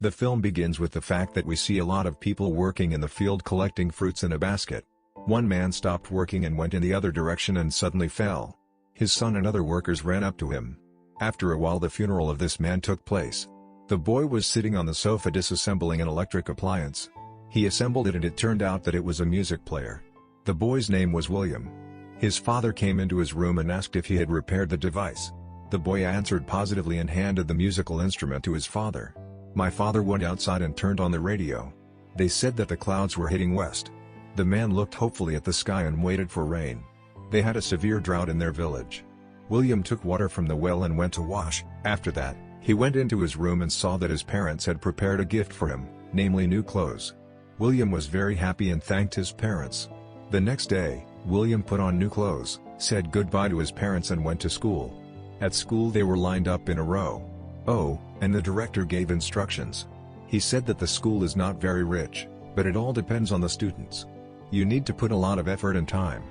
The film begins with the fact that we see a lot of people working in the field collecting fruits in a basket. One man stopped working and went in the other direction and suddenly fell. His son and other workers ran up to him. After a while the funeral of this man took place. The boy was sitting on the sofa disassembling an electric appliance. He assembled it and it turned out that it was a music player. The boy's name was William. His father came into his room and asked if he had repaired the device. The boy answered positively and handed the musical instrument to his father. My father went outside and turned on the radio. They said that the clouds were heading west. The man looked hopefully at the sky and waited for rain. They had a severe drought in their village. William took water from the well and went to wash. After that, he went into his room and saw that his parents had prepared a gift for him, namely new clothes. William was very happy and thanked his parents. The next day, William put on new clothes, said goodbye to his parents and went to school. At school they were lined up in a row. Oh, and the director gave instructions. He said that the school is not very rich, but it all depends on the students. You need to put a lot of effort and time.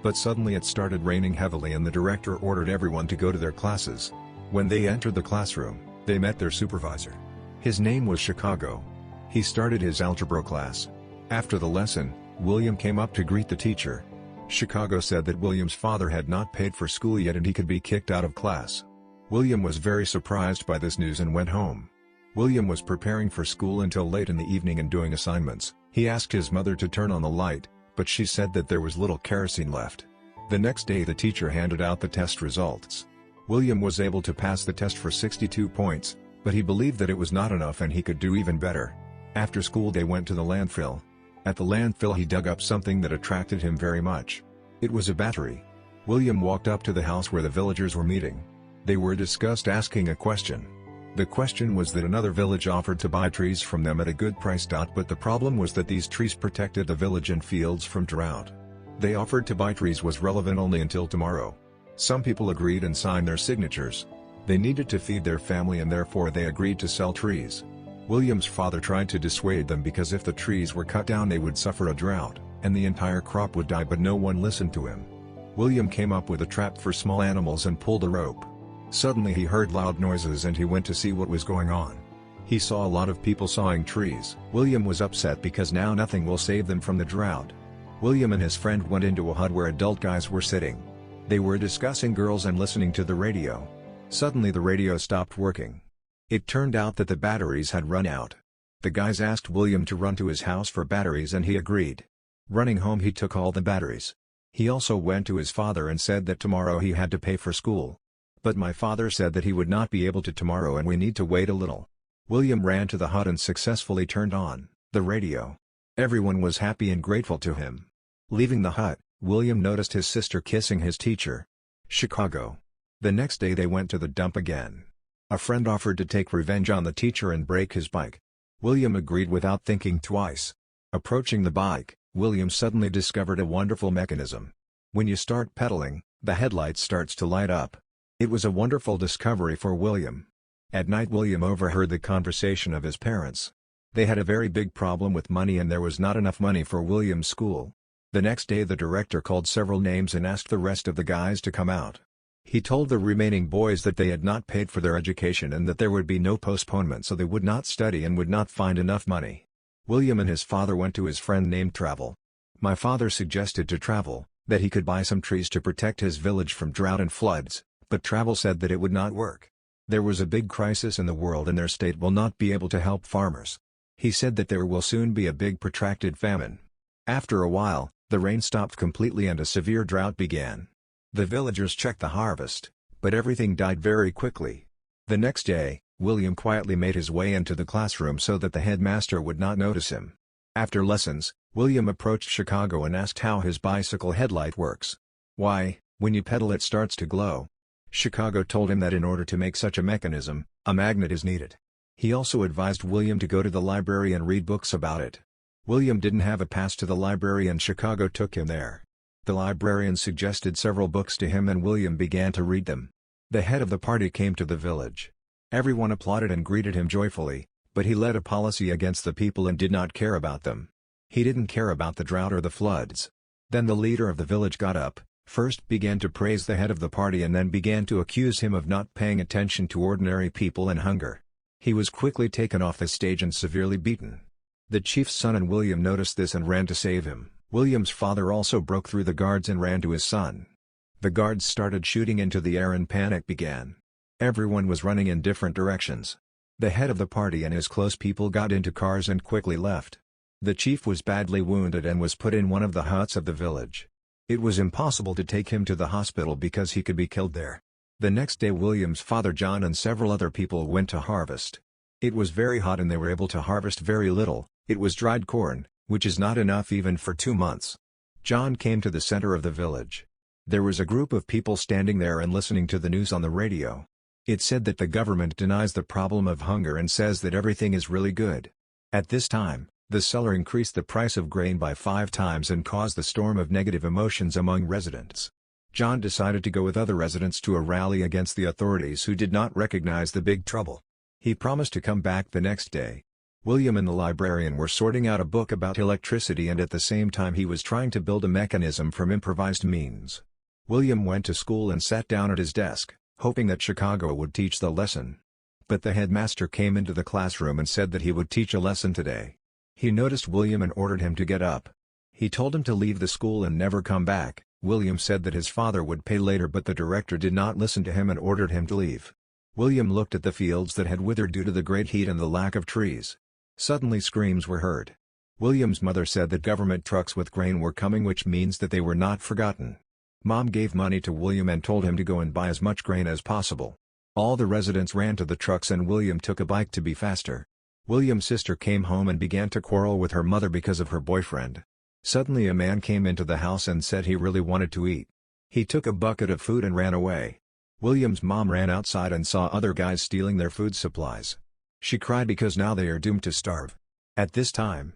But suddenly it started raining heavily and the director ordered everyone to go to their classes. When they entered the classroom, they met their supervisor. His name was Chicago. He started his algebra class. After the lesson, William came up to greet the teacher. Chicago said that William's father had not paid for school yet and he could be kicked out of class. William was very surprised by this news and went home. William was preparing for school until late in the evening and doing assignments. He asked his mother to turn on the light, but she said that there was little kerosene left. The next day the teacher handed out the test results. William was able to pass the test for 62 points, but he believed that it was not enough and he could do even better. After school they went to the landfill. At the landfill he dug up something that attracted him very much. It was a battery. William walked up to the house where the villagers were meeting. They were discussed asking a question. The question was that another village offered to buy trees from them at a good price. But the problem was that these trees protected the village and fields from drought. They offered to buy trees was relevant only until tomorrow. Some people agreed and signed their signatures. They needed to feed their family and therefore they agreed to sell trees. William's father tried to dissuade them because if the trees were cut down they would suffer a drought, and the entire crop would die, but no one listened to him. William came up with a trap for small animals and pulled a rope. Suddenly he heard loud noises and he went to see what was going on. He saw a lot of people sawing trees. William was upset because now nothing will save them from the drought. William and his friend went into a hut where adult guys were sitting. They were discussing girls and listening to the radio. Suddenly the radio stopped working. It turned out that the batteries had run out. The guys asked William to run to his house for batteries and he agreed. Running home he took all the batteries. He also went to his father and said that tomorrow he had to pay for school. But my father said that he would not be able to tomorrow and we need to wait a little. William ran to the hut and successfully turned on the radio. Everyone was happy and grateful to him. Leaving the hut, William noticed his sister kissing his teacher, Chicago. The next day they went to the dump again. A friend offered to take revenge on the teacher and break his bike. William agreed without thinking twice. Approaching the bike, William suddenly discovered a wonderful mechanism. When you start pedaling, the headlight starts to light up. It was a wonderful discovery for William. At night William overheard the conversation of his parents. They had a very big problem with money and there was not enough money for William's school. The next day the director called several names and asked the rest of the guys to come out. He told the remaining boys that they had not paid for their education and that there would be no postponement, so they would not study and would not find enough money. William and his father went to his friend named Travel. My father suggested to Travel that he could buy some trees to protect his village from drought and floods. But Travel said that it would not work. There was a big crisis in the world and their state will not be able to help farmers. He said that there will soon be a big protracted famine. After a while, the rain stopped completely and a severe drought began. The villagers checked the harvest, but everything died very quickly. The next day, William quietly made his way into the classroom so that the headmaster would not notice him. After lessons, William approached Chicago and asked how his bicycle headlight works. Why, when you pedal it starts to glow. Chicago told him that in order to make such a mechanism, a magnet is needed. He also advised William to go to the library and read books about it. William didn't have a pass to the library and Chicago took him there. The librarian suggested several books to him and William began to read them. The head of the party came to the village. Everyone applauded and greeted him joyfully, but he led a policy against the people and did not care about them. He didn't care about the drought or the floods. Then the leader of the village got up, first began to praise the head of the party and then began to accuse him of not paying attention to ordinary people and hunger. He was quickly taken off the stage and severely beaten. The chief's son and William noticed this and ran to save him. William's father also broke through the guards and ran to his son. The guards started shooting into the air and panic began. Everyone was running in different directions. The head of the party and his close people got into cars and quickly left. The chief was badly wounded and was put in one of the huts of the village. It was impossible to take him to the hospital because he could be killed there. The next day William's father John and several other people went to harvest. It was very hot and they were able to harvest very little. It was dried corn, which is not enough even for 2 months. John came to the center of the village. There was a group of people standing there and listening to the news on the radio. It said that the government denies the problem of hunger and says that everything is really good. At this time, the seller increased the price of grain by 5 times and caused a storm of negative emotions among residents. John decided to go with other residents to a rally against the authorities who did not recognize the big trouble. He promised to come back the next day. William and the librarian were sorting out a book about electricity and at the same time he was trying to build a mechanism from improvised means. William went to school and sat down at his desk, hoping that Chicago would teach the lesson. But the headmaster came into the classroom and said that he would teach a lesson today. He noticed William and ordered him to get up. He told him to leave the school and never come back. William said that his father would pay later but the director did not listen to him and ordered him to leave. William looked at the fields that had withered due to the great heat and the lack of trees. Suddenly screams were heard. William's mother said that government trucks with grain were coming, which means that they were not forgotten. Mom gave money to William and told him to go and buy as much grain as possible. All the residents ran to the trucks and William took a bike to be faster. William's sister came home and began to quarrel with her mother because of her boyfriend. Suddenly a man came into the house and said he really wanted to eat. He took a bucket of food and ran away. William's mom ran outside and saw other guys stealing their food supplies. She cried because now they are doomed to starve. At this time,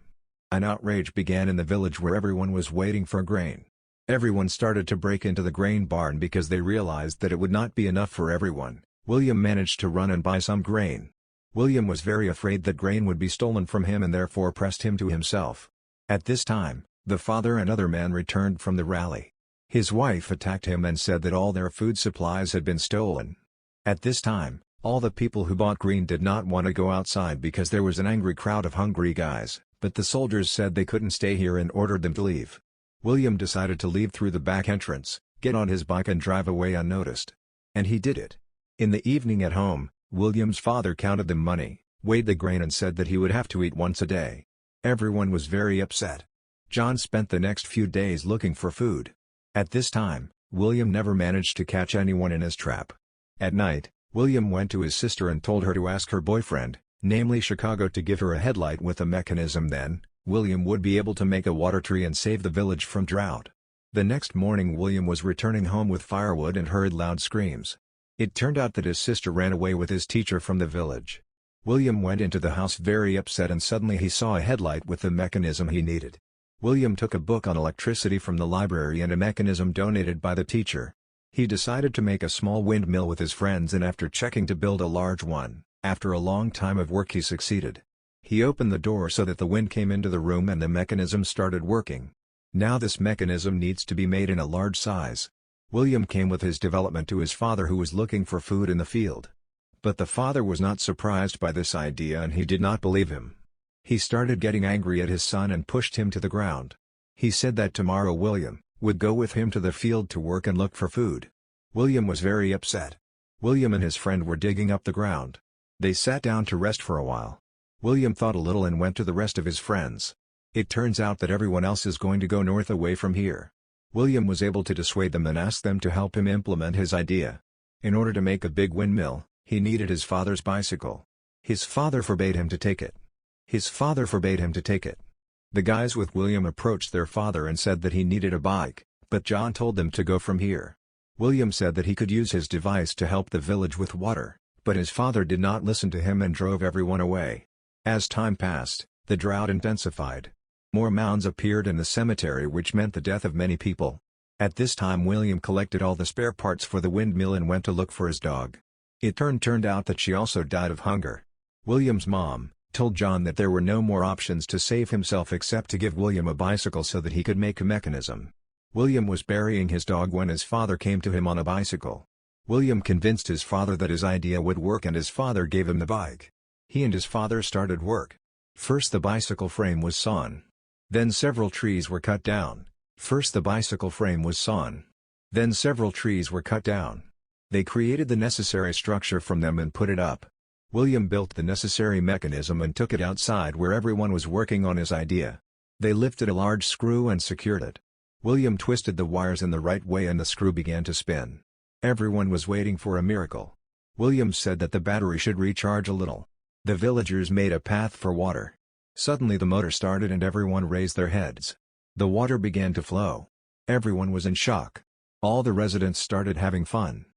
an outrage began in the village where everyone was waiting for grain. Everyone started to break into the grain barn because they realized that it would not be enough for everyone. William managed to run and buy some grain. William was very afraid that grain would be stolen from him and therefore pressed him to himself. At this time, the father and other man returned from the rally. His wife attacked him and said that all their food supplies had been stolen. At this time, all the people who bought grain did not want to go outside because there was an angry crowd of hungry guys, but the soldiers said they couldn't stay here and ordered them to leave. William decided to leave through the back entrance, get on his bike and drive away unnoticed. And he did it. In the evening at home, William's father counted the money, weighed the grain and said that he would have to eat once a day. Everyone was very upset. John spent the next few days looking for food. At this time, William never managed to catch anyone in his trap. At night, William went to his sister and told her to ask her boyfriend, namely Chicago, to give her a headlight with a mechanism. Then, William would be able to make a water tree and save the village from drought. The next morning William was returning home with firewood and heard loud screams. It turned out that his sister ran away with his teacher from the village. William went into the house very upset and suddenly he saw a headlight with the mechanism he needed. William took a book on electricity from the library and a mechanism donated by the teacher. He decided to make a small windmill with his friends and after checking to build a large one, after a long time of work he succeeded. He opened the door so that the wind came into the room and the mechanism started working. Now this mechanism needs to be made in a large size. William came with his development to his father who was looking for food in the field. But the father was not surprised by this idea and he did not believe him. He started getting angry at his son and pushed him to the ground. He said that tomorrow William would go with him to the field to work and look for food. William was very upset. William and his friend were digging up the ground. They sat down to rest for a while. William thought a little and went to the rest of his friends. It turns out that everyone else is going to go north away from here. William was able to dissuade them and ask them to help him implement his idea. In order to make a big windmill, he needed his father's bicycle. His father forbade him to take it. The guys with William approached their father and said that he needed a bike, but John told them to go from here. William said that he could use his device to help the village with water, but his father did not listen to him and drove everyone away. As time passed, the drought intensified. More mounds appeared in the cemetery which meant the death of many people. At this time William collected all the spare parts for the windmill and went to look for his dog. It turned out that she also died of hunger. William's mom told John that there were no more options to save himself except to give William a bicycle so that he could make a mechanism. William was burying his dog when his father came to him on a bicycle. William convinced his father that his idea would work and his father gave him the bike. He and his father started work. First the bicycle frame was sawn. Then several trees were cut down. First the bicycle frame was sawn. Then several trees were cut down. They created the necessary structure from them and put it up. William built the necessary mechanism and took it outside where everyone was working on his idea. They lifted a large screw and secured it. William twisted the wires in the right way and the screw began to spin. Everyone was waiting for a miracle. William said that the battery should recharge a little. The villagers made a path for water. Suddenly the motor started and everyone raised their heads. The water began to flow. Everyone was in shock. All the residents started having fun.